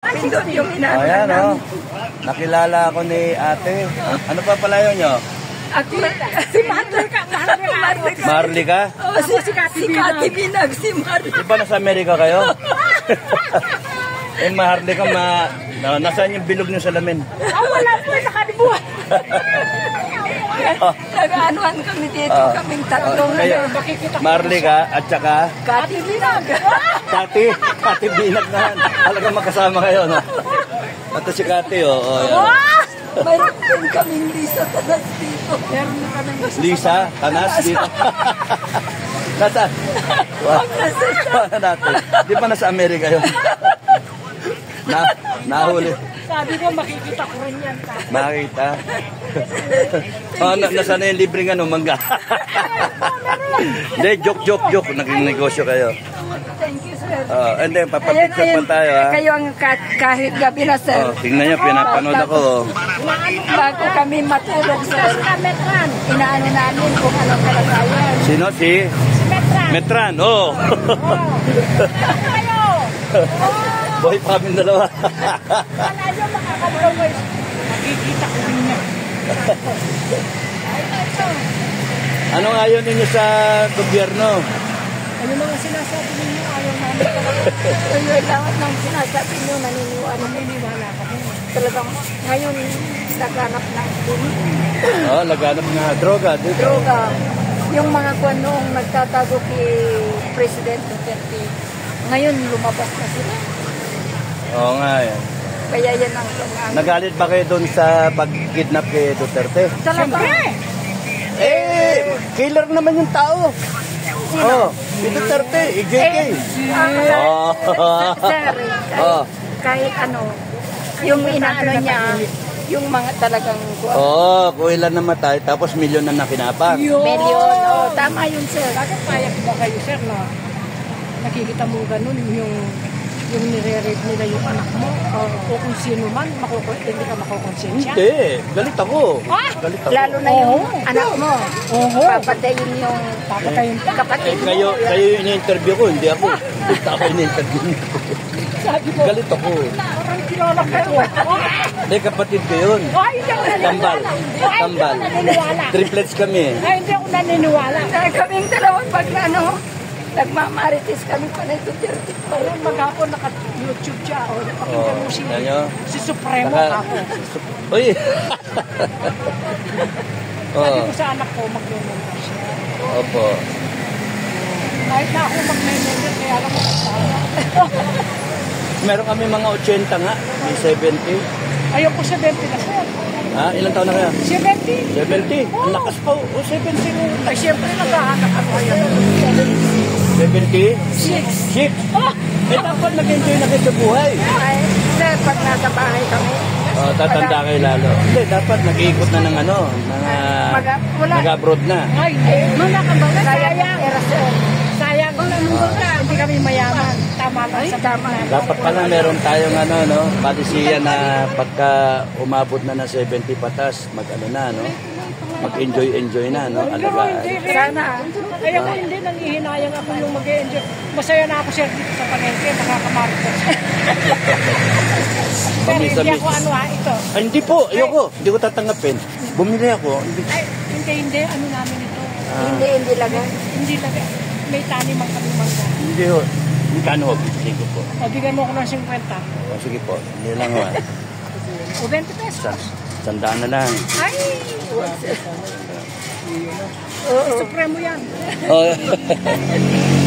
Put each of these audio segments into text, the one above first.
Pindot yung inaano. Ayan, oh. Nakilala ako ni ate. Ano pa palayo nyo? Ako, si Marlika. Marlika? Oh, si Kati Binag, si Marlika. Di ba nasa Amerika kayo? Eh, Marlika, nasaan yung bilog nyo salamin? Wala po, nakalibuhan. Nag-anuhan kami dito, kaming tatlong. Marlika at saka? Kati Binag. Kati Binag na. Talagang makasama kayo, no? Ito si Kati, oh. Mayroon din kaming Lisa Tanas dito. Lisa Tanas dito. Nasaan? Wala natin. Di ba nasa Amerika yun? Nahuli. Sabi ko, makikita ko rin yan. Makita. Nasaan na yung libreng mangga? Hindi, joke. Naging negosyo kayo. Thank you, sir. And then, papapicture pa tayo, ha? Kayo ang kahit gabi na, sir. Tingnan nyo, pinapanood ako. Bago kami matulog, sir. Inaano namin kung anong kalagayan. Sino? Si Metran. Oh. Boy pa kami dalawa. Makikita ko rin niya. Anong ayaw ninyo sa gobyerno? Ano mga sinasabi ninyo, ayaw namin talaga. Ayun, lahat ng sinasabi ninyo, naniniwala ka. Talagang ngayon, naghanap ng Laganap na droga. droga. Yung mga kwan noong nagtatago kay President Duterte, ngayon lumabas na sila. Oo nga, yan. Kaya yan ang kwan. Nagalit ba kayo doon sa pag-kidnap kay Duterte? Siyempre! Killer naman yung tao. Si Duterte, JK. Sir, kahit ano, yung inaano niya, yung mga talagang kung ilan namatay, tapos milyon na nakinapang. milyon. Tama yun, sir. Bakit payag ba kayo, sir, na nakikita mo ganun yung nire-rape nila yung anak mo o kung sino man, hindi ka makukonsensya? Hindi, galit ako. Galit ako. Lalo na yung anak mo. Papatayin yung kapatid mo. Kayo yung ini-interview ko, hindi ako. Hindi ako ini-interview niyo. Galit ako. Parang kilala kayo. Hindi, kapatid ko yun. Tambal. Triplets kami. Ay, hindi ako naniniwala. Kaming dalawang pag nagmamarites kami pa na ito. Ayun, maghapon naka-YouTube siya. O, napakita mo si Supremo ako. Uy! Sabi ko sa anak ko, mag-member siya. Opo. Kahit na ako mag-member, kaya alam mo kasama. Meron kami mga 80 nga, may 70. Ayoko 70 na siya. Ilang taon na kaya? 70. 70? Ang lakas pa. 70. Ay, siyempre naghahanap ako. 70? 6. 6? Dapat nag-enjoy na kayo sa buhay. Ay, sir, pag nasa bahay kami. Tatanda kayo lalo. Hindi, dapat nag-iikot na ng nag-abroad na. Ay, wala ka ba? Sayang. Hindi kami mayaman. Tama lang sa tama. Dapat pala meron tayong palisiya na pagka umabot na 70 patas, mag-enjoy na, alagaan. Sana. Kaya ko hindi, nangihinayang ako yung mag-enjoy. Masaya na ako, sir, dito sa palengke, nakakamarutas. Pero hindi ako ito. Hindi po, ayoko. Hindi ko tatanggapin. Bumili ako. Hindi, namin ito. Hindi lagay. Hindi lagay. May tani mang kami mangga. Hindi ho. Kano ho? Sige po. Bigyan mo ko ng 50. Sige po. Hindi lang ho. O 20 pesos. Sandaan na lang. Ay! Supremo yan.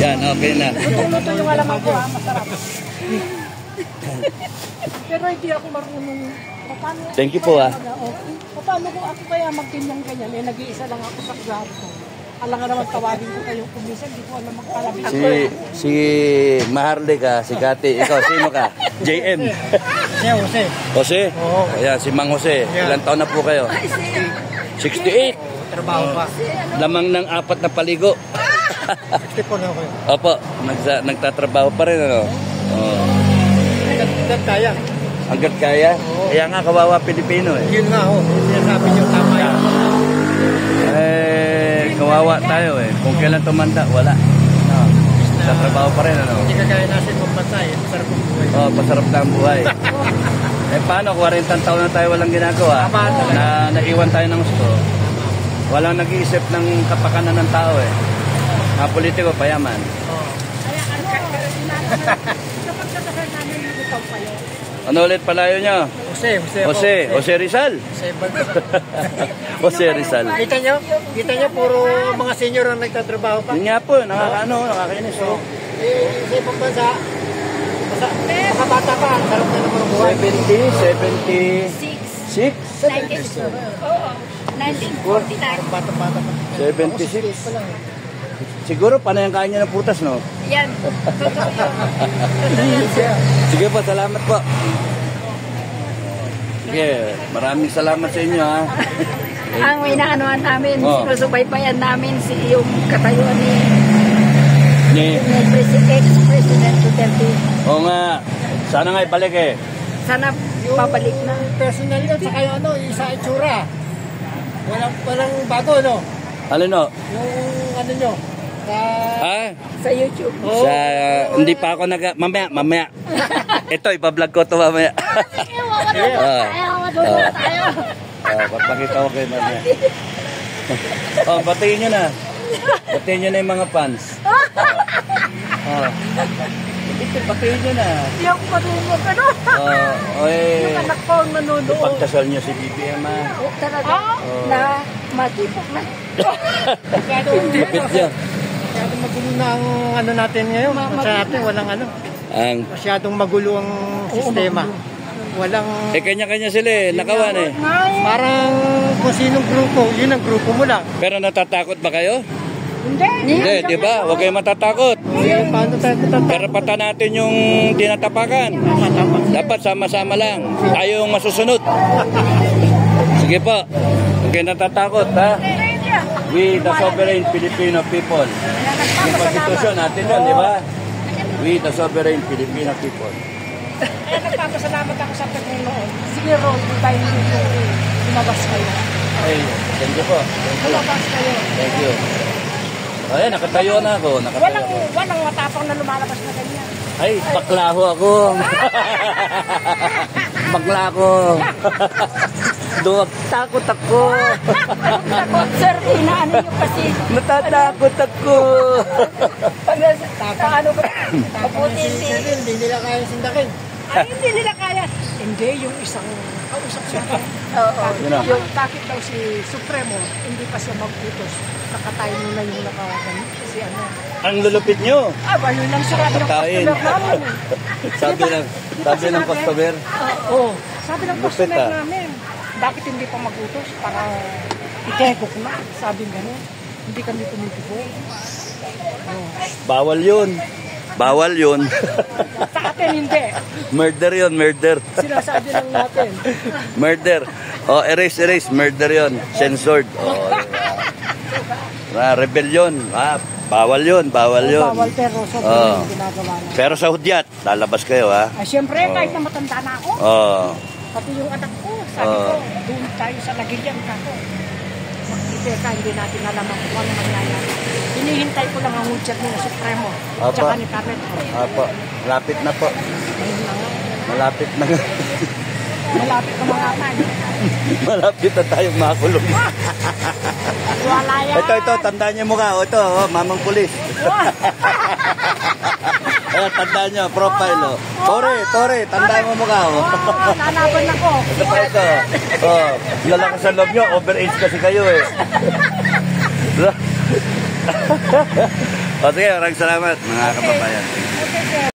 Yan, okay na. Luto yung alamang ko, masarap. Pero hindi ako marunong. Thank you po, Paano ko ako kaya magtinyang ganyan? Nag-iisa lang ako sa grab ko. Alam nga naman tawagin ko kayo kumisan, hindi ko alam magpalabing. Si Maharlika, si Kati, ikaw, sino ka? JM. Si Jose. Jose? Oo. Ayan, si Mang Jose. Ilang taon na po kayo? 68. Trabaho pa. Lamang ng 4 na paligo. 64 na ako. Opo, nagtatrabaho pa rin, Hanggat kaya. Hanggat kaya? Kaya nga, kawawa Pilipino eh. Yun nga ho, sinasabi niyo tama yan. Kawawa tayo eh. Kung kailan tumanda, wala. Sa trabaho pa rin, Hindi ka kaya natin magpatay, masarap ang buhay. Pasarap na ang buhay. Eh paano, 40 taon na tayo walang ginagawa. Na naiwan tayo ng gusto. Walang nag-iisip ng kapakanan ng tao eh. Mga politiko, payaman. Kapag kasasal namin yung ikaw pa yun. Ano ulit palayo nyo? Jose Rizal. Jose Rizal. Kita nyo, puro mga senior ang nagtatrabaho pa. Yun nga po, nakakainis. So, Sa ibang bansa, mga bata pa, ang sarap na ng mga buhay. 76? 1949. Bata-bata pa. 76. Siguro, panay ang kain niya ng putas, no? Yan. Totoo yun. Sige po, salamat po. Sige, maraming salamat sa inyo, ha? Ang inaanoan namin, Oh. sinusubaybayan namin yung katayuan ni Ni, ex-President Duterte. oo nga, sana nga ibalik eh. Sana pabalik na. Personal yun, saka yung ano, yung sa itsura. Walang bago, no? Ano no? Yung ano nyo, Ha? Sa YouTube. Sa, hindi pa ako mamaya. Ito, ipa-vlog ko to mamaya. Papakita ko kayo mamaya. Batiin nyo na. Batiin nyo na yung mga fans. Ito, batiin nyo na. Yung marunong ka no? Yung anak ko ang nanonood. Pagkasal nyo si BBM, ha? Talaga na matipok na. Kapit nyo. masyadong magulo na ang ano natin ngayon. Sa natin, walang ano. Masyadong magulo ang sistema. Walang... kanya-kanya sila eh. Nakawan eh. Parang kung sinong grupo, yun ang grupo mo lang. Pero natatakot ba kayo? Hindi. Hindi, di ba? Huwag kayong matatakot. Paano tayo tatakot? Karapatan natin yung tinatapakan. Dapat sama-sama lang. Tayo yung masusunod. Sige po. Huwag kayong natatakot, ha? We, the sovereign Filipino people. Yung konstitusyon natin yun, di ba? We, the sovereign Filipino people. Kaya nagpapasalamat ako sa Panginoon. Siguro, hindi tayo lumabas kayo. Ay, thank you po. Thank you. Lumabas kayo. Thank you. Ay, nakatayo na ako. Walang matapang na lumalabas na ganyan. Ay, bakla ho ako. Bakla ako. Duwag takot ako. Sir, inaano nyo kasi. Natatakot ako. Paano ba? Mabuti hindi. Hindi nila kaya sindakin. Ay, hindi nila kaya. Hindi, yung isang kausap siya. Oo. Yung bakit daw si Supremo, hindi pa siya mag-utos. Nakatayo na yung nakaganit. Si ano. Ang lulupit nyo. Yun lang sinabi ng Patayin. customer namin. Sabi ng customer. Oo. Sabi ng Lupit, customer ah. namin, bakit hindi pa mag-utos para ikekok na? Sabi gano'n. Hindi kami tumutubog. Bawal yun. Bawal yun. Sa atin hindi. Murder yun, murder. Sinasabi lang natin. Murder. Erase. Murder yun. Censored. Rebellion. Bawal yun. Bawal pero sobrang yung ginagawa na. Pero sa hudyat, lalabas kayo, ha? Ay, siyempre, kahit na matanda na ako, pati yung anak ko, sabi ko, doon tayo sa Nagilian ka ko. Magkipeka, hindi natin alam kung ano mangyayari. Hinihintay ko lang ang hudyat ni Supremo. Apa. Tsaka ni Carlet. Apo. Malapit na po. Ayun na nga. Malapit na. Malapit na mga tayo. Malapit na tayong makulong. Wala yan. Ito, tandaan niyo mukha. Ito, mamang pulis. Tandaan niyo, profile. Tore, tandaan mo mukha. Lalaban ako. Ito pa ito. Lalakas sa loob niyo, overage kasi kayo eh. Sige, maraming salamat mga kababayan.